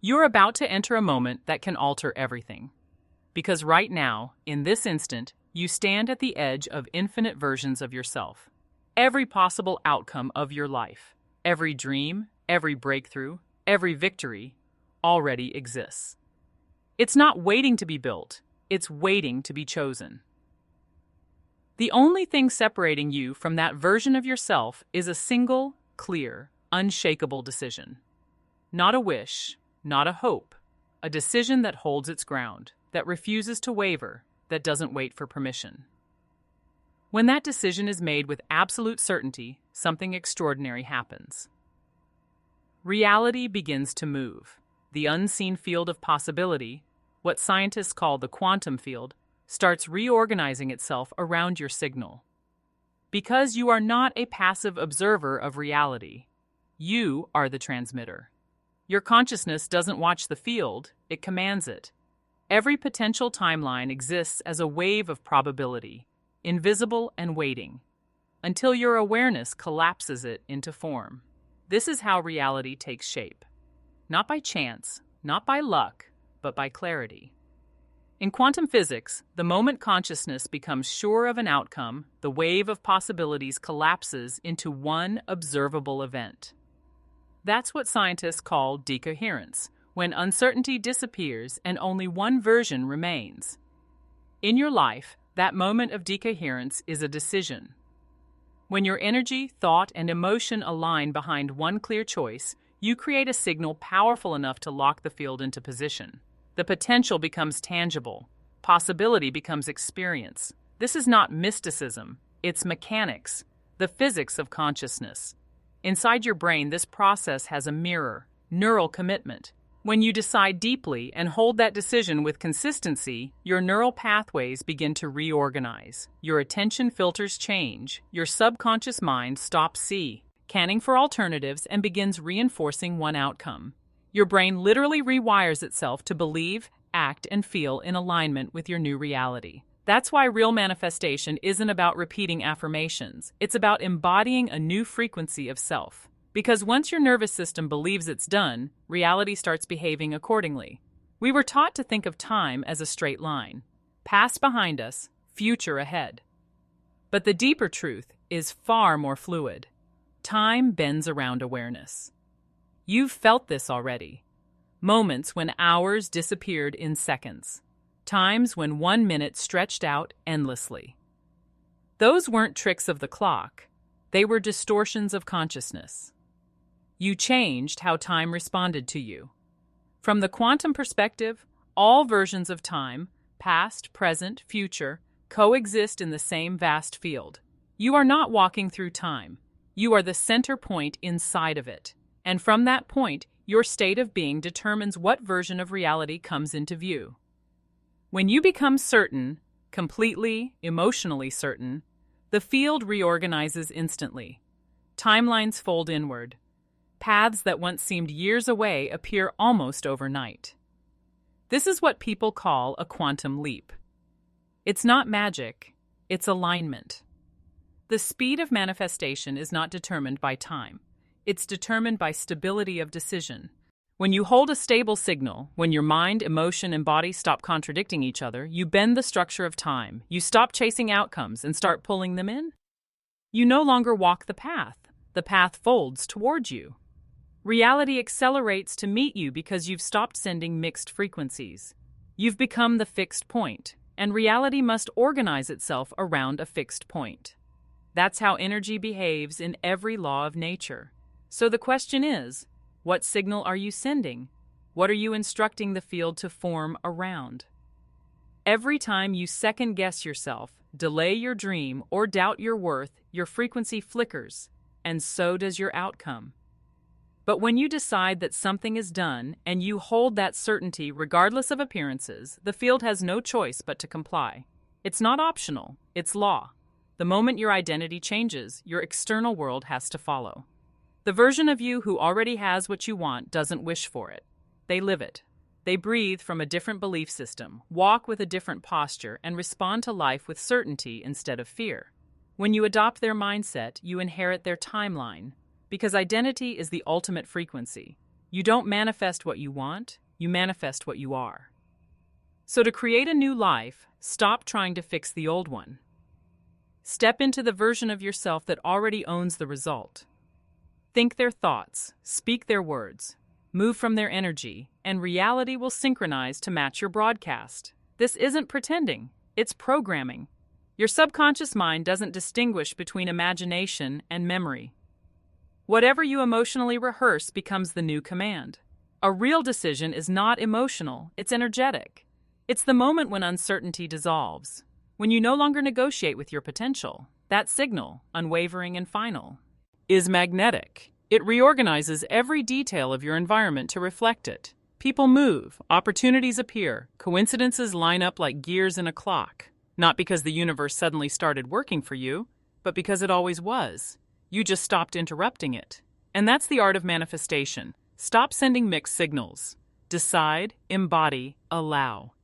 You're about to enter a moment that can alter everything. Because right now, in this instant, you stand at the edge of infinite versions of yourself. Every possible outcome of your life, every dream, every breakthrough, every victory already exists. It's not waiting to be built, it's waiting to be chosen. The only thing separating you from that version of yourself is a single, clear, unshakable decision. Not a wish, not a hope, a decision that holds its ground, that refuses to waver, that doesn't wait for permission. When that decision is made with absolute certainty, something extraordinary happens. Reality begins to move. The unseen field of possibility, what scientists call the quantum field, starts reorganizing itself around your signal. Because you are not a passive observer of reality, you are the transmitter. Your consciousness doesn't watch the field, it commands it. Every potential timeline exists as a wave of probability, invisible and waiting, until your awareness collapses it into form. This is how reality takes shape. Not by chance, not by luck, but by clarity. In quantum physics, the moment consciousness becomes sure of an outcome, the wave of possibilities collapses into one observable event. That's what scientists call decoherence, when uncertainty disappears and only one version remains. In your life, that moment of decoherence is a decision. When your energy, thought, and emotion align behind one clear choice, you create a signal powerful enough to lock the field into position. The potential becomes tangible. Possibility becomes experience. This is not mysticism. It's mechanics, the physics of consciousness. Inside your brain, this process has a mirror, neural commitment. When you decide deeply and hold that decision with consistency, your neural pathways begin to reorganize. Your attention filters change. Your subconscious mind stops canning for alternatives and begins reinforcing one outcome. Your brain literally rewires itself to believe, act, and feel in alignment with your new reality. That's why real manifestation isn't about repeating affirmations. It's about embodying a new frequency of self. Because once your nervous system believes it's done, reality starts behaving accordingly. We were taught to think of time as a straight line. Past behind us, future ahead. But the deeper truth is far more fluid. Time bends around awareness. You've felt this already. Moments when hours disappeared in seconds. Times when 1 minute stretched out endlessly. Those weren't tricks of the clock. They were distortions of consciousness. You changed how time responded to you. From the quantum perspective, all versions of time, past, present, future, coexist in the same vast field. You are not walking through time. You are the center point inside of it. And from that point, your state of being determines what version of reality comes into view. When you become certain, completely, emotionally certain, the field reorganizes instantly. Timelines fold inward. Paths that once seemed years away appear almost overnight. This is what people call a quantum leap. It's not magic, it's alignment. The speed of manifestation is not determined by time. It's determined by stability of decision. When you hold a stable signal, when your mind, emotion, and body stop contradicting each other, you bend the structure of time. You stop chasing outcomes and start pulling them in. You no longer walk the path. The path folds towards you. Reality accelerates to meet you because you've stopped sending mixed frequencies. You've become the fixed point, and reality must organize itself around a fixed point. That's how energy behaves in every law of nature. So the question is, what signal are you sending? What are you instructing the field to form around? Every time you second-guess yourself, delay your dream, or doubt your worth, your frequency flickers, and so does your outcome. But when you decide that something is done and you hold that certainty regardless of appearances, the field has no choice but to comply. It's not optional, it's law. The moment your identity changes, your external world has to follow. The version of you who already has what you want doesn't wish for it. They live it. They breathe from a different belief system, walk with a different posture, and respond to life with certainty instead of fear. When you adopt their mindset, you inherit their timeline. Because identity is the ultimate frequency. You don't manifest what you want, you manifest what you are. So to create a new life, stop trying to fix the old one. Step into the version of yourself that already owns the result. Think their thoughts, speak their words, move from their energy, and reality will synchronize to match your broadcast. This isn't pretending, it's programming. Your subconscious mind doesn't distinguish between imagination and memory. Whatever you emotionally rehearse becomes the new command. A real decision is not emotional, it's energetic. It's the moment when uncertainty dissolves, when you no longer negotiate with your potential. That signal, unwavering and final, is magnetic. It reorganizes every detail of your environment to reflect it. People move, opportunities appear, coincidences line up like gears in a clock. Not because the universe suddenly started working for you, but because it always was. You just stopped interrupting it. And that's the art of manifestation. Stop sending mixed signals. Decide, embody, allow.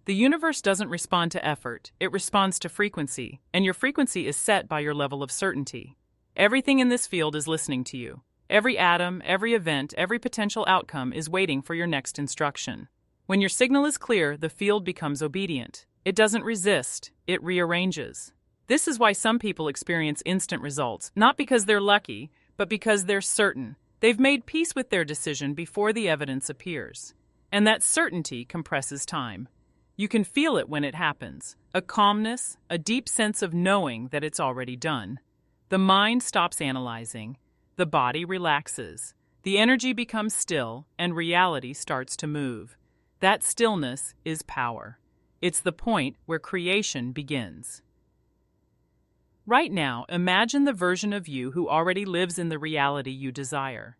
The universe doesn't respond to effort, it responds to frequency, and your frequency is set by your level of certainty. Everything in this field is listening to you. Every atom, every event, every potential outcome is waiting for your next instruction. When your signal is clear, the field becomes obedient. It doesn't resist, it rearranges. This is why some people experience instant results, not because they're lucky, but because they're certain. They've made peace with their decision before the evidence appears. And that certainty compresses time. You can feel it when it happens. A calmness, a deep sense of knowing that it's already done. The mind stops analyzing. The body relaxes. The energy becomes still, and reality starts to move. That stillness is power. It's the point where creation begins. Right now, imagine the version of you who already lives in the reality you desire.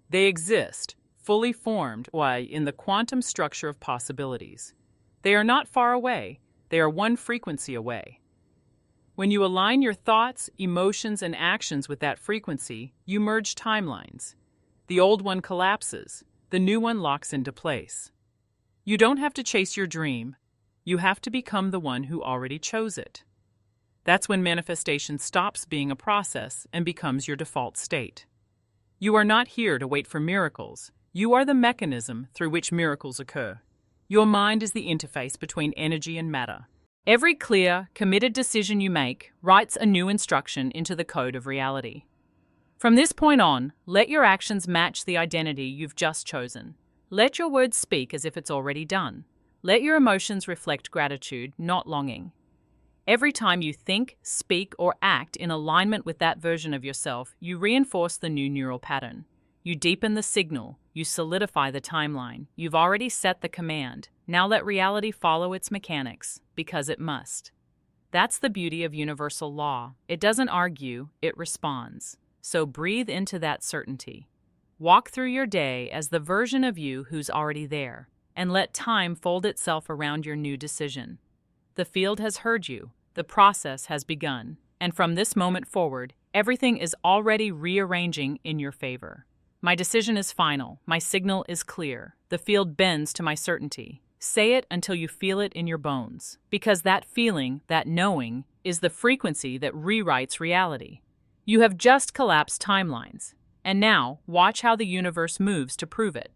They exist, fully formed, in the quantum structure of possibilities. They are not far away, they are one frequency away. When you align your thoughts, emotions, and actions with that frequency, you merge timelines. The old one collapses, the new one locks into place. You don't have to chase your dream, you have to become the one who already chose it. That's when manifestation stops being a process and becomes your default state. You are not here to wait for miracles, you are the mechanism through which miracles occur. Your mind is the interface between energy and matter. Every clear, committed decision you make writes a new instruction into the code of reality. From this point on, let your actions match the identity you've just chosen. Let your words speak as if it's already done. Let your emotions reflect gratitude, not longing. Every time you think, speak, or act in alignment with that version of yourself, you reinforce the new neural pattern. You deepen the signal, you solidify the timeline. You've already set the command. Now let reality follow its mechanics, because it must. That's the beauty of universal law. It doesn't argue, it responds. So breathe into that certainty. Walk through your day as the version of you who's already there, and let time fold itself around your new decision. The field has heard you, the process has begun, and from this moment forward, everything is already rearranging in your favor. My decision is final, my signal is clear, the field bends to my certainty. Say it until you feel it in your bones, because that feeling, that knowing, is the frequency that rewrites reality. You have just collapsed timelines, and now watch how the universe moves to prove it.